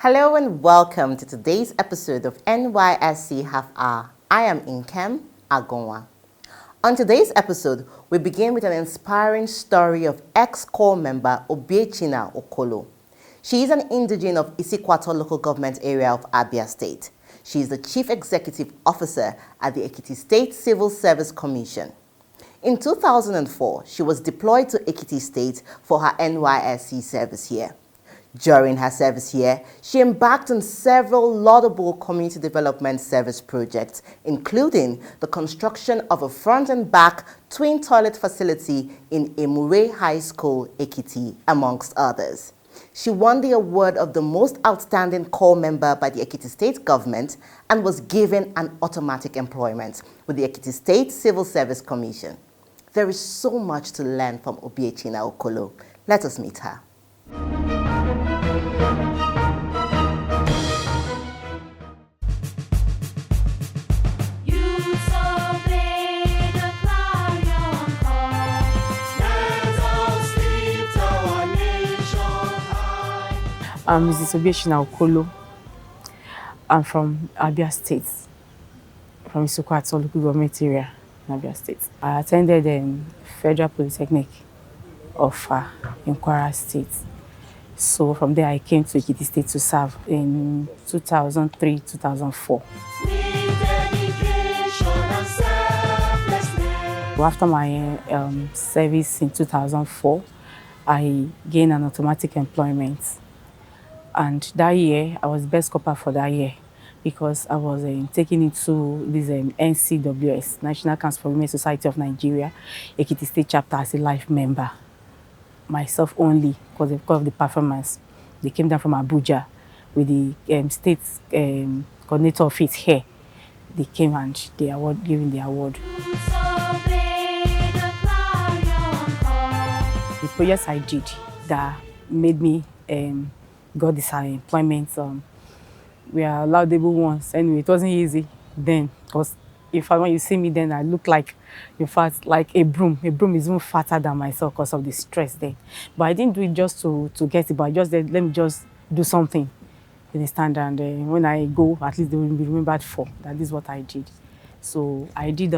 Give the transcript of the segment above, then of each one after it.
Hello and welcome to today's episode of NYSC Half Hour. I am Inkem Agonwa. On today's episode, we begin with an inspiring story of ex-corps member Obiechina Okolo. She is an indigene of Isikwato local government area of Abia State. She is the Chief Executive Officer at the Ekiti State Civil Service Commission. In 2004, she was deployed to Ekiti State for her NYSC service here. During her service here, she embarked on several laudable community development service projects, including the construction of a front and back twin toilet facility in Emure High School, Ekiti, amongst others. She won the award of the most outstanding corps member by the Ekiti State government and was given an automatic employment with the Ekiti State Civil Service Commission. There is so much to learn from Obiechina Okolo. Let us meet her. I'm Mrs. Obiechina Okolo. I'm from Abia State, from Isikwato local government area in Abia State. I attended Federal Polytechnic of in Kwara State. So from there I came to Ekiti State to serve in 2003-2004. After my service in 2004, I gained an automatic employment. And that year, I was best copper for that year because I was taken into this NCWS, National Council for Women Society of Nigeria, Ekiti State chapter as a life member. Myself only, because of the performance. They came down from Abuja with the state coordinator of it here. They came and giving the award. The projects I did that made me got this employment were laudable ones. Anyway, it wasn't easy then because when you see me then, I look like, in fact, like a broom. A broom is even fatter than myself because of the stress then. But I didn't do it just to get it, but I just said, let me just do something in the stand. And when I go, at least they will be remembered for that is what I did. So I did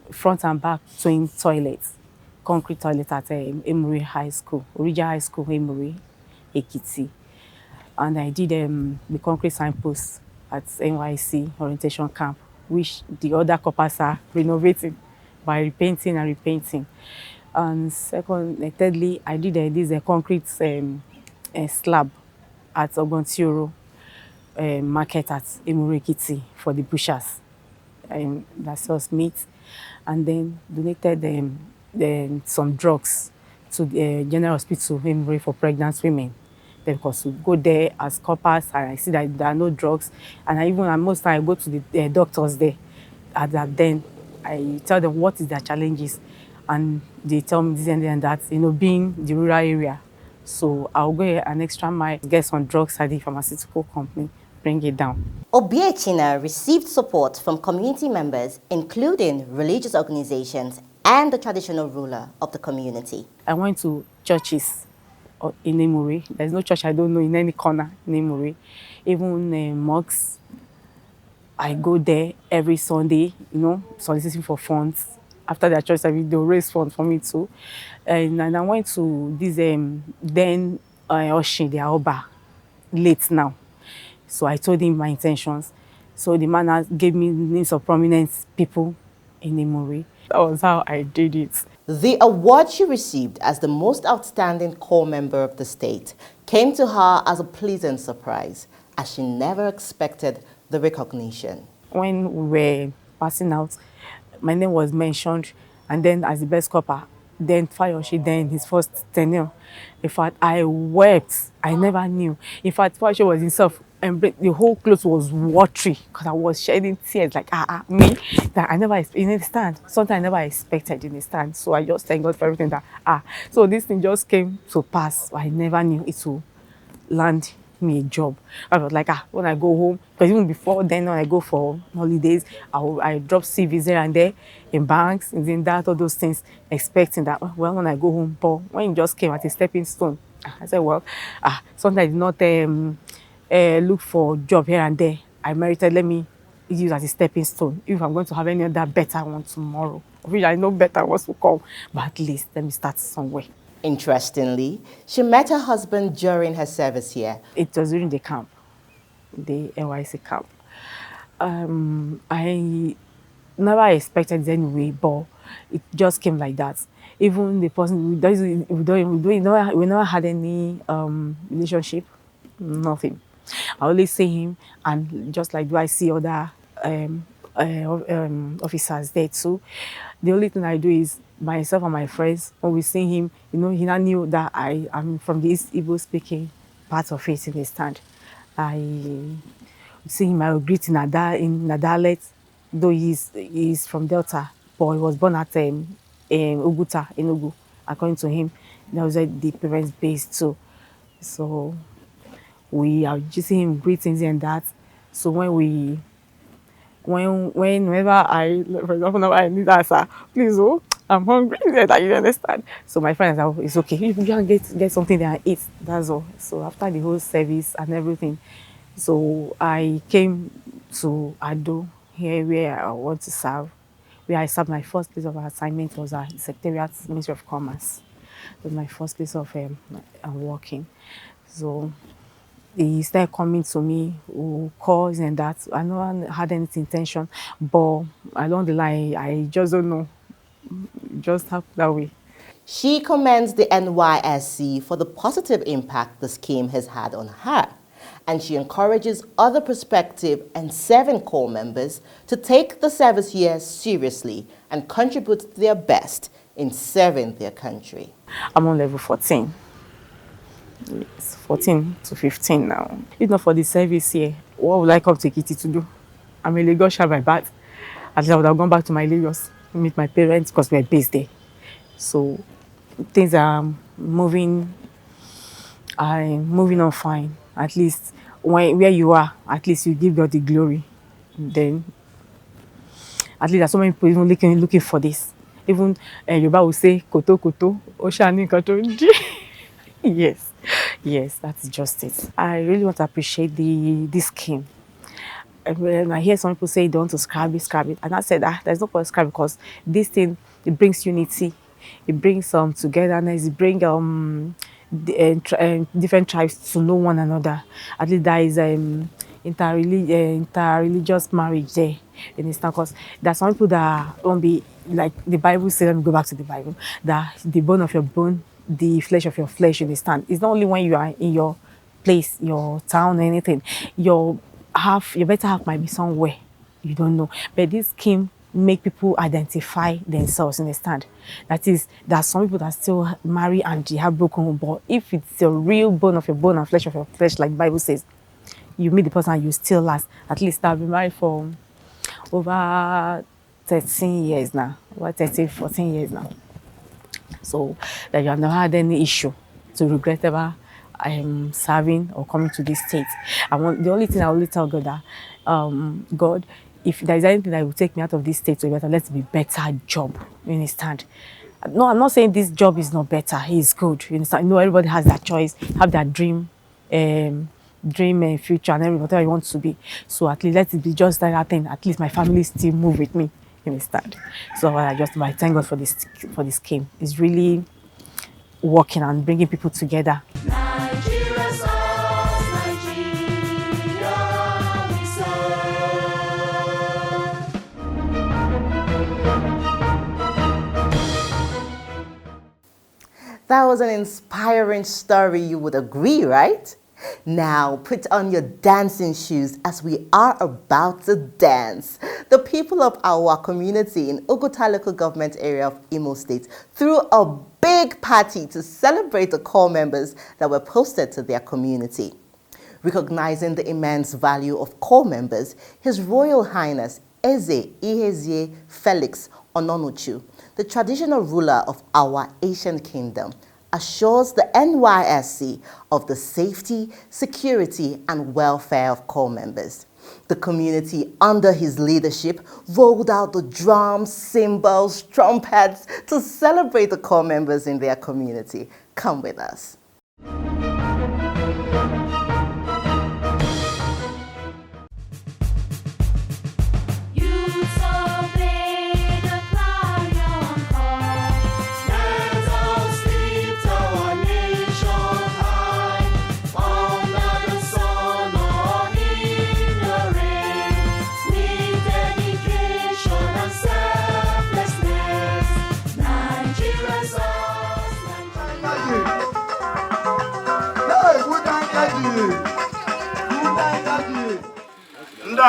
front and back twin toilets, concrete toilet at Emure High School, Original High School, Emure, Ekiti. And I did the concrete signposts at NYSC orientation camp, which the other coppers are renovating by repainting and repainting. And thirdly, I did this concrete slab at Ogontioro market at Emure Ekiti for the butchers that sells meat. And then donated some drugs to the General Hospital Emure for pregnant women. Because we go there as coppers and I see that there are no drugs. And most time I go to the doctors there. And then I tell them what is their challenges. And they tell me this and that, being the rural area. So I'll go an extra mile, get some drugs at the pharmaceutical company, bring it down. Obiechina received support from community members, including religious organizations and the traditional ruler of the community. I went to churches in Emure. There's no church I don't know in any corner in Emure. Even mosques. I go there every Sunday, soliciting for funds. After their church service, they'll raise funds for me too. And I went to this Oshin, the Aoba, late now. So I told him my intentions. So the man gave me names of prominent people in Emure. That was how I did it. The award she received as the most outstanding corps member of the state came to her as a pleasant surprise, as she never expected the recognition. When we were passing out, my name was mentioned, and then as the best copper, then Fayoshi, then his first tenure. In fact, I wept. I never knew. In fact, Fayoshi was himself, and the whole clothes was watery because I was shedding tears like, me, that I never, in the stand, something I never expected in the stand. So I just thank God for everything that, so this thing just came to pass. I never knew it would land me a job. I was like, when I go home, because even before then, when I go for holidays, I drop CVs here and there in banks, and then that, all those things, expecting that, well, when I go home, but when it just came at a stepping stone, I said, well, sometimes not look for job here and there. I merited, let me use as a stepping stone. If I'm going to have any other better one tomorrow, which I know better wants to come, but at least let me start somewhere. Interestingly, she met her husband during her service here. It was during the camp, the NYSC camp. I never expected it anyway, but it just came like that. Even the person we never had any relationship, nothing. I always see him, and just like do I see other officers there too. The only thing I do is myself and my friends, when we see him, he now knew that I am from the East Igbo speaking part of it in the stand. I see him, I will greet in a dialect, though he's from Delta, but he was born at Uguta, Enugu. According to him, that was where the parents based too. So we are just seeing him greetings and that. So whenever I, for example, whenever I need answer, please, oh, I'm hungry. That you understand. So my friend said, it's okay. You can get something there and eat. That's all. So after the whole service and everything, so I came to Ado here where I want to serve. Where I served, my first place of assignment was at the Secretariat Ministry of Commerce. It was my first place of working. So he started coming to me, calls and that. I never had any intention, but along the line, I just don't know. It just happened that way. She commends the NYSC for the positive impact the scheme has had on her, and she encourages other prospective and serving corps members to take the service year seriously and contribute their best in serving their country. I'm on level 14. It's 14 to 15 now. If not for the service here, what would I come to Ekiti to do? I'm a Lagos child by birth. At least I would have gone back to my Lagos to meet my parents because we're based there. So things are moving. I'm moving on fine. At least where you are, at least you give God the glory. Then at least there's so many people even looking for this. Even Yoruba will say koto koto, oshani koto. Yes, that's just it. I really want to appreciate this scheme. When I hear some people say they want to scrap it, and I said there's no point to scrap because this thing, it brings unity, it brings togetherness, it brings different tribes to know one another. At least there is interreligious marriage there. You understand? Because there's some people that won't be like the Bible says. Let me go back to the Bible. That the bone of your bone, the flesh of your flesh. You understand? It's not only when you are in your place, your town, or anything. Your better half might be somewhere you don't know. But this scheme make people identify themselves, understand? That is, there are some people that still marry and they have broken home, but if it's your real bone of your bone and flesh of your flesh, like the Bible says, you meet the person and you still last. At least I've been married for over 13 years now, over 13, 14 years now. So that you have never had any issue to regret ever serving or coming to this state. The only thing I will tell God that, God, if there is anything that will take me out of this state, so better, let it be better job. You understand? No, I'm not saying this job is not better. It's good. You understand? No, everybody has that choice, have that dream future and everything, whatever you want to be. So at least let it be just that thing. At least my family still move with me. You understand? So I thank God for this scheme. It's really working and bringing people together. Nigeria songs, Nigeria we serve. That was an inspiring story, you would agree, right? Now, put on your dancing shoes as we are about to dance. The people of our community in Oguta local government area of Imo State threw a big party to celebrate the corps members that were posted to their community. Recognizing the immense value of corps members, His Royal Highness Eze Ihezie Felix Ononuchu, the traditional ruler of our Asian kingdom, assures the NYSC of the safety, security, and welfare of corps members. The community, under his leadership, rolled out the drums, cymbals, trumpets to celebrate the corps members in their community. Come with us.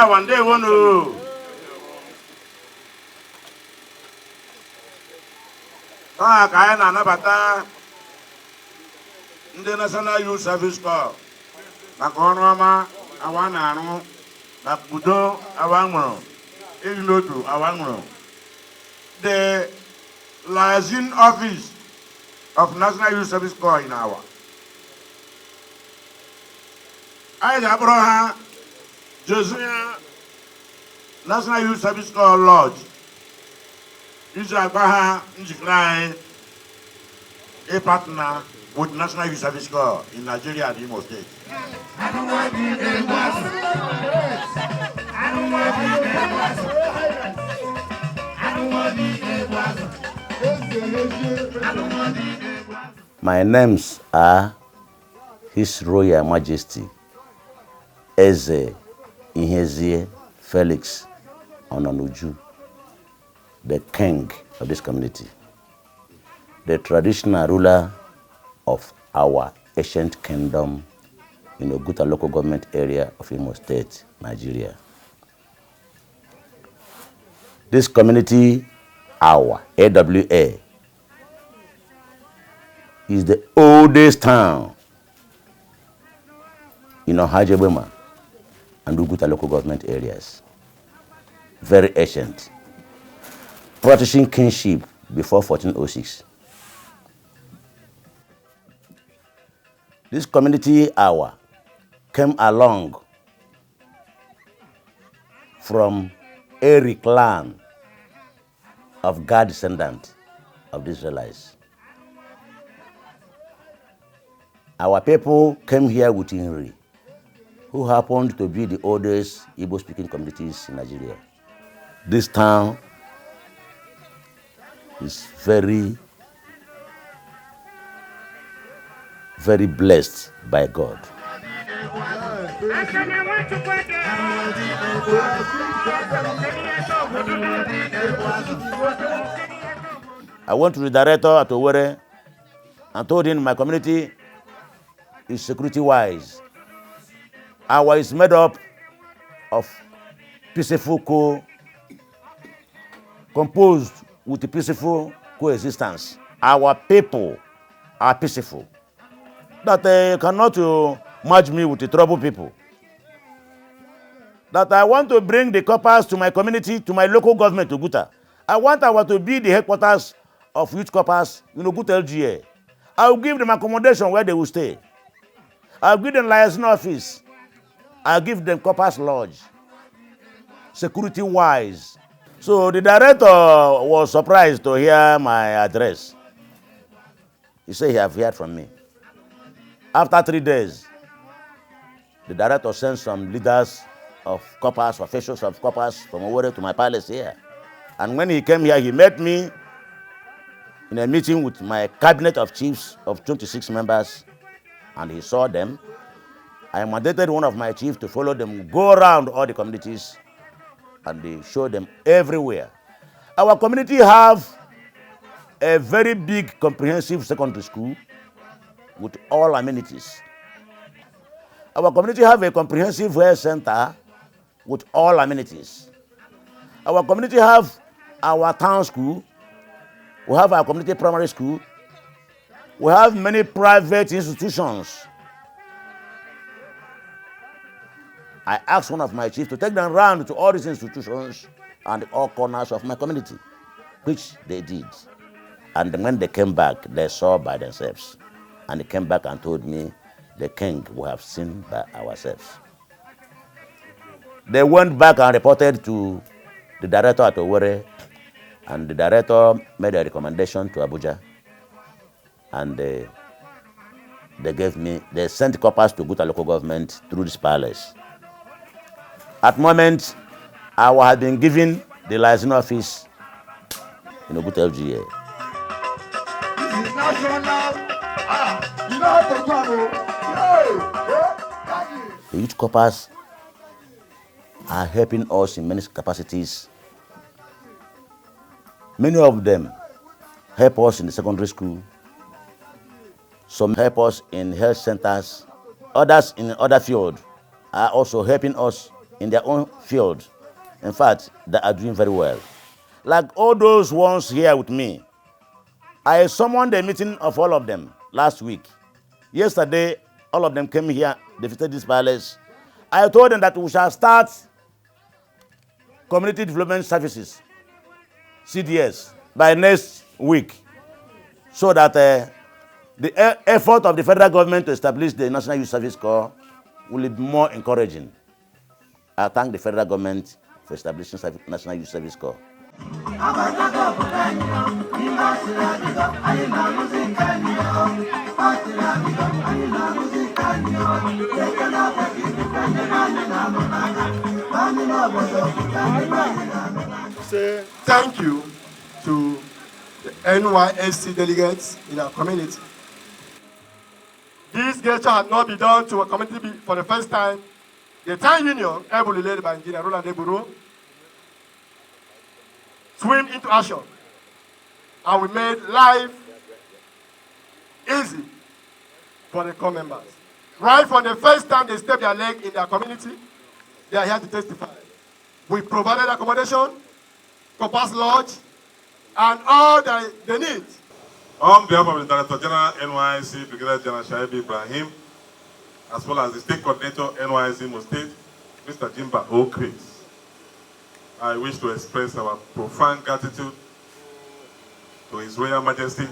one day one. Ka anyị na-anabata ndị National Youth Service Corps maka ọrụ ọma awa na-arụ na udo awa nwụrụ ịdị n'otu awa nwụrụ. The liaison office of National Youth Service Corps in Awa. I ga-akpọrọ ha Josia National Youth Service Corps Lodge iji agba ha njikere anyị partner with National Youth Service Corps in Nigeria and Imo State. My names are His Royal Majesty Eze Ihezie Felix Ononuju, the king of this community, the traditional ruler of our ancient kingdom in Oguta local government area of Imo State, Nigeria. This community, our AWA, is the oldest town in Ohajebema and Oguta local government areas. Very ancient, practicing kinship before 1406. This community hour came along from Eri clan of Gad descendant of the Israelites. Our people came here with Inri, who happened to be the oldest Igbo-speaking communities in Nigeria. This town is very blessed by God. I went to the director at Owerri and told him my community is security-wise. Our is made up of peaceful composed with peaceful coexistence. Our people are peaceful. That they cannot merge me with the trouble people. That I want to bring the corpers to my community, to my local government, to Oguta. I want our to be the headquarters of youth corpers in Oguta LGA. I will give them accommodation where they will stay. I'll give them liaison office. I'll give them corpers lodge, security-wise. So the director was surprised to hear my address. He said he have heard from me. After 3 days, the director sent some leaders of corpers, officials of corpers from Owerri to my palace here. And when he came here, he met me in a meeting with my cabinet of chiefs of 26 members, and he saw them. I mandated one of my chiefs to follow them, go around all the communities, and they show them everywhere. Our community have a very big comprehensive secondary school with all amenities. Our community have a comprehensive health center with all amenities. Our community have our town school. We have our community primary school. We have many private institutions. I asked one of my chiefs to take them around to all these institutions and all corners of my community, which they did. And when they came back, they saw by themselves. And they came back and told me, the king we have seen by ourselves. They went back and reported to the director at Owerri, and the director made a recommendation to Abuja. And they sent corpers to Oguta local government through this palace. At the moment, I had been given the liaison office in Oguta LGA. This is national. You know how to go. The youth corpers are helping us in many capacities. Many of them help us in the secondary school. Some help us in health centers. Others in other fields are also helping us in their own field. In fact, they are doing very well. Like all those ones here with me, I summoned a meeting of all of them last week. Yesterday, all of them came here, they visited this palace. I told them that we shall start community development services, CDS, by next week, so that the effort of the federal government to establish the National Youth Service Corps will be more encouraging. I thank the federal government for establishing National Youth Service Corps. Say thank you to the NYSC delegates in our community. This gesture had not been done to a community for the first time. The Town Union, ably led by Engineer Roland Eburu, swim into action. And we made life easy for the core members. Right from the first time they step their leg in their community, they are here to testify. We provided accommodation, Corpus Lodge, and all they need. On behalf of the Director General NYSC, Brigadier General Shaibi Ibrahim, as well as the State Coordinator NYSC Imo State, Mr. Jimba O. Chris, I wish to express our profound gratitude to His Royal Majesty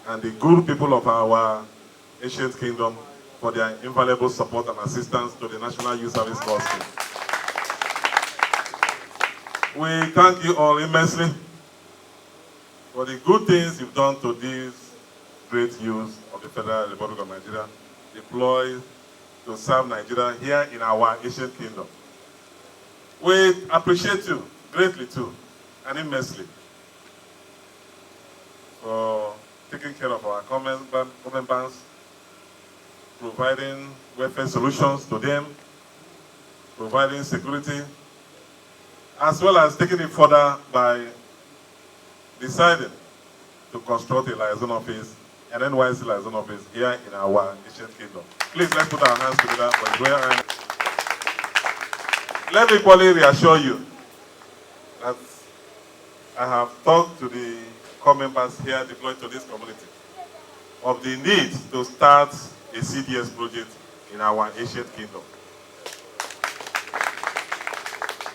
and the good people of our ancient kingdom for their invaluable support and assistance to the National Youth Service Corps. We thank you all immensely for the good things you've done to these great youth of the Federal Republic of Nigeria, deployed to serve Nigeria here in our ancient kingdom. We appreciate you greatly too, and immensely, for taking care of our members, providing welfare solutions to them, providing security, as well as taking it further by deciding to construct a liaison office, an NYSC liaison office here in our ancient kingdom. Please, let's put our hands together for His Royal Highness. Let me equally reassure you that I have talked to the core members here deployed to this community of the need to start a CDS project in our ancient kingdom.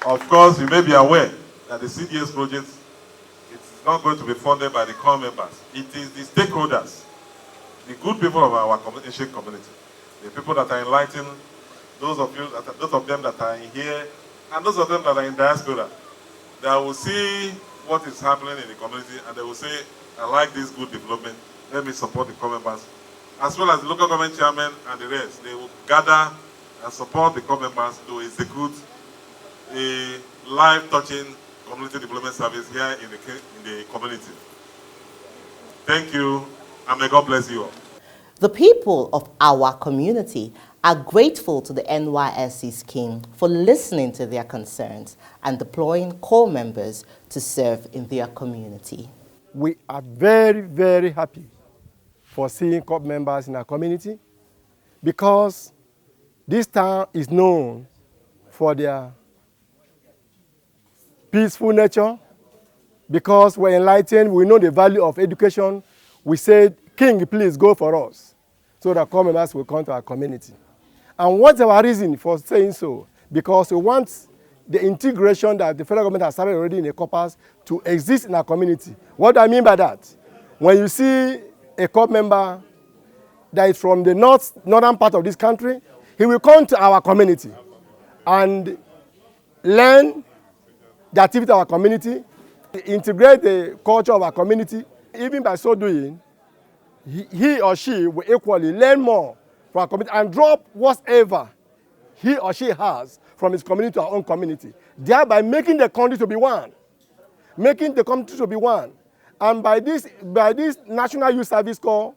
Of course, you may be aware that the CDS project is not going to be funded by the core members. It is the stakeholders, the good people of our ancient community, the people that are enlightened, those of them that are in here, and those of them that are in diaspora, that will see what is happening in the community and they will say, I like this good development, let me support the core members. As well as the local government chairman and the rest, they will gather and support the core members to execute a life-touching community development service here in the community. Thank you, and may God bless you all. The people of our community are grateful to the NYSC scheme for listening to their concerns and deploying core members to serve in their community. We are very, very happy for seeing core members in our community because this town is known for their peaceful nature. Because we're enlightened, we know the value of education. We said, King, please go for us, so that core members will come to our community. And what's our reason for saying so? Because we want the integration that the federal government has started already in the corpus to exist in our community. What do I mean by that? When you see a core member that is from the northern part of this country, he will come to our community and learn the activity of our community, integrate the culture of our community. Even by so doing, he or she will equally learn more from our community and drop whatever he or she has from his community to our own community, thereby making the country to be one. Making the country to be one. And by this National Youth Service Corps,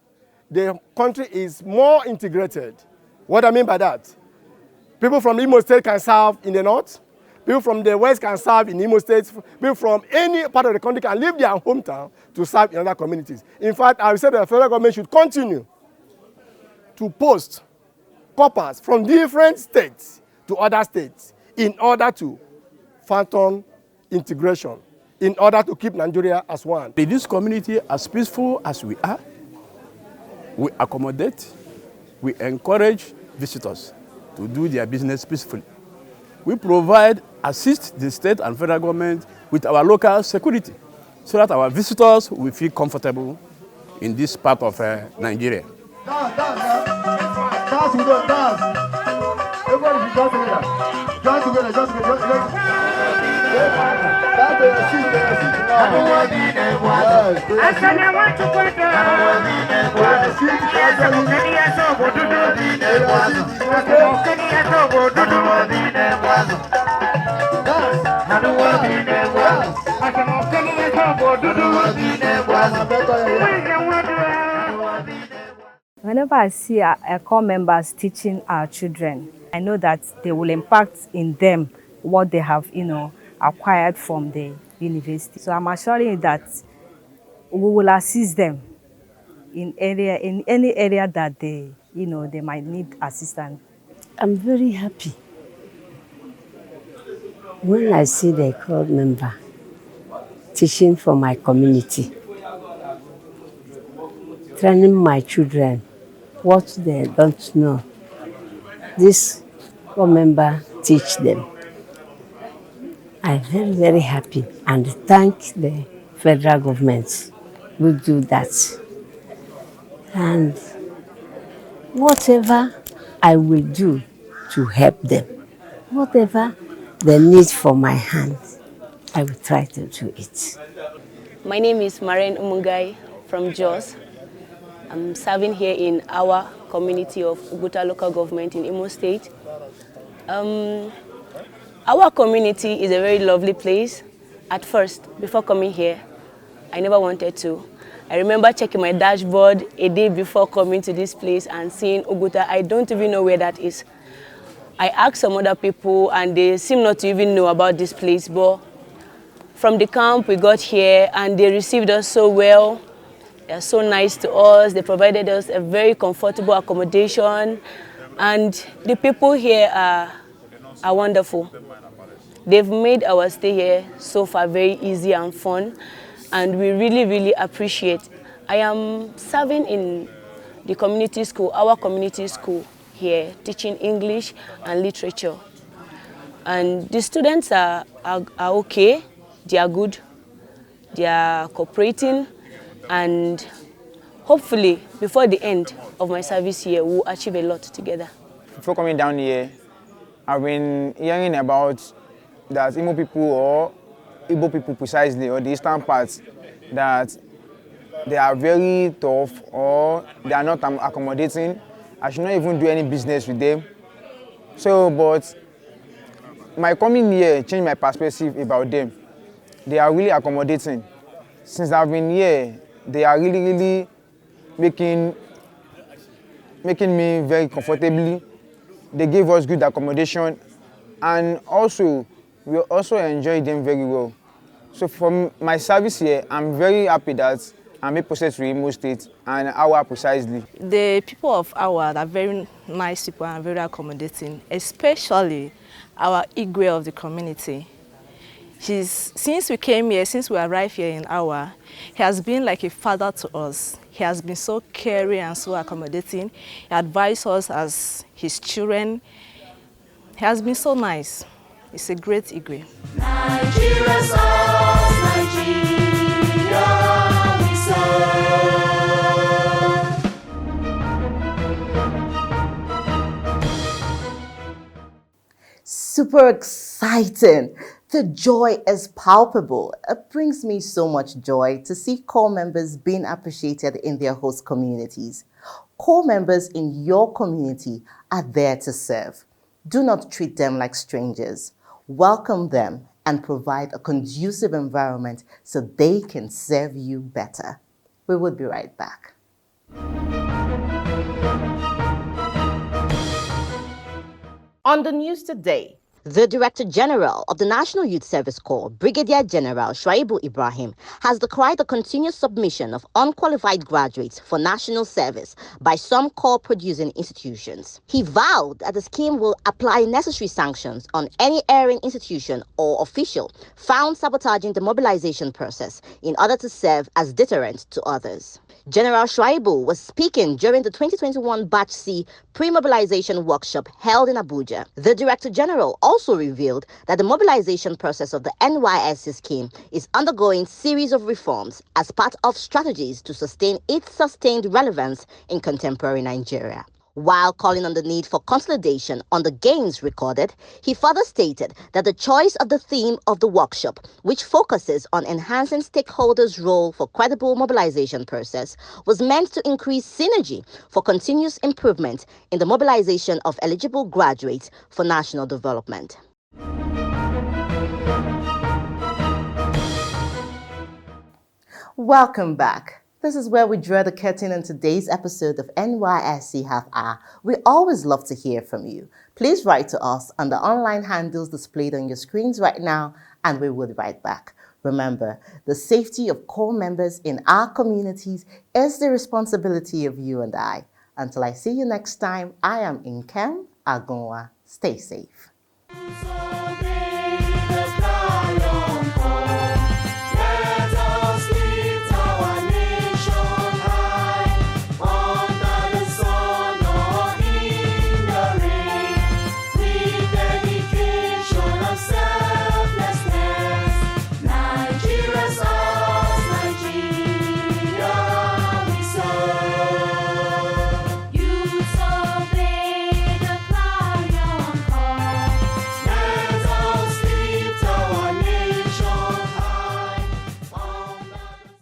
the country is more integrated. What I mean by that? People from Imo State can serve in the north. People from the west can serve in Imo State. People from any part of the country can leave their hometown to serve in other communities. In fact, I would say that the federal government should continue to post corpers from different states to other states. in order to phantom integration, in order to keep Nigeria as one. In this community, as peaceful as we are, we accommodate, we encourage visitors to do their business peacefully. We provide, assist the state and federal government with our local security so that our visitors will feel comfortable in this part of Nigeria. Dance, we don't dance. Everybody should dance together. Dance together, dance together. Dance to your seat, to your seat. Whenever I see our core members teaching our children, I know that they will impact in them what they have, acquired from the university. So I'm assuring you that we will assist them in any area that they might need assistance. I'm very happy when I see the core member teaching for my community, training my children what they don't know. This core member teach them. I'm very, very happy and thank the federal government who do that. And whatever I will do to help them, whatever they need from my hand, I will try to do it. My name is Maren Umungai from Jos. I'm serving here in our community of Uguta local government in Imo State. Our community is a very lovely place. At first, before coming here, I never wanted to. I remember checking my dashboard a day before coming to this place and seeing Uguta. I don't even know where that is. I asked some other people and they seem not to even know about this place, but from the camp we got here and they received us so well. They are so nice to us. They provided us a very comfortable accommodation and the people here are wonderful. They've made our stay here so far very easy and fun, and we really, really appreciate. I am serving in the community school, our community school here, teaching English and literature. And the students are okay, they are good, they are cooperating, and hopefully before the end of my service here, we'll achieve a lot together. Before coming down here, I've been hearing about that Imo people or Igbo people precisely, or the eastern parts, that they are very tough or they are not accommodating. I should not even do any business with them. So, but my coming here changed my perspective about them. They are really accommodating. Since I've been here, they are really, really making me very comfortably. They gave us good accommodation, and also we also enjoy them very well. So from my service here, I'm very happy that I'm a process to Imo State and Awa precisely. The people of Awa are very nice people and very accommodating, especially our Igwe of the community. Since we came here, since we arrived here in Awa, he has been like a father to us. He has been so caring and so accommodating. He advised us as his children. He has been so nice. It's a great Igwe. Nigeria serves, Nigeria we serve. Super exciting. The joy is palpable. It brings me so much joy to see core members being appreciated in their host communities. Core members in your community are there to serve. Do not treat them like strangers. Welcome them and provide a conducive environment so they can serve you better. We will be right back. On the news today, The Director General of the National Youth Service Corps, Brigadier General Shuaibu Ibrahim, has decried the continuous submission of unqualified graduates for national service by some corps-producing institutions. He vowed that the scheme will apply necessary sanctions on any erring institution or official found sabotaging the mobilization process in order to serve as deterrent to others. General Shuaibu was speaking during the 2021 Batch C pre-mobilization workshop held in Abuja. The Director General also revealed that the mobilization process of the NYSC scheme is undergoing series of reforms as part of strategies to sustain its sustained relevance in contemporary Nigeria. While calling on the need for consolidation on the gains recorded, he further stated that the choice of the theme of the workshop, which focuses on enhancing stakeholders' role for credible mobilization process, was meant to increase synergy for continuous improvement in the mobilization of eligible graduates for national development. Welcome back. This is where we draw the curtain on today's episode of NYSC Half Hour. We always love to hear from you. Please write to us on the online handles displayed on your screens right now, and we will write back. Remember, the safety of core members in our communities is the responsibility of you and I. Until I see you next time, I am Nkem Agonwa. Stay safe.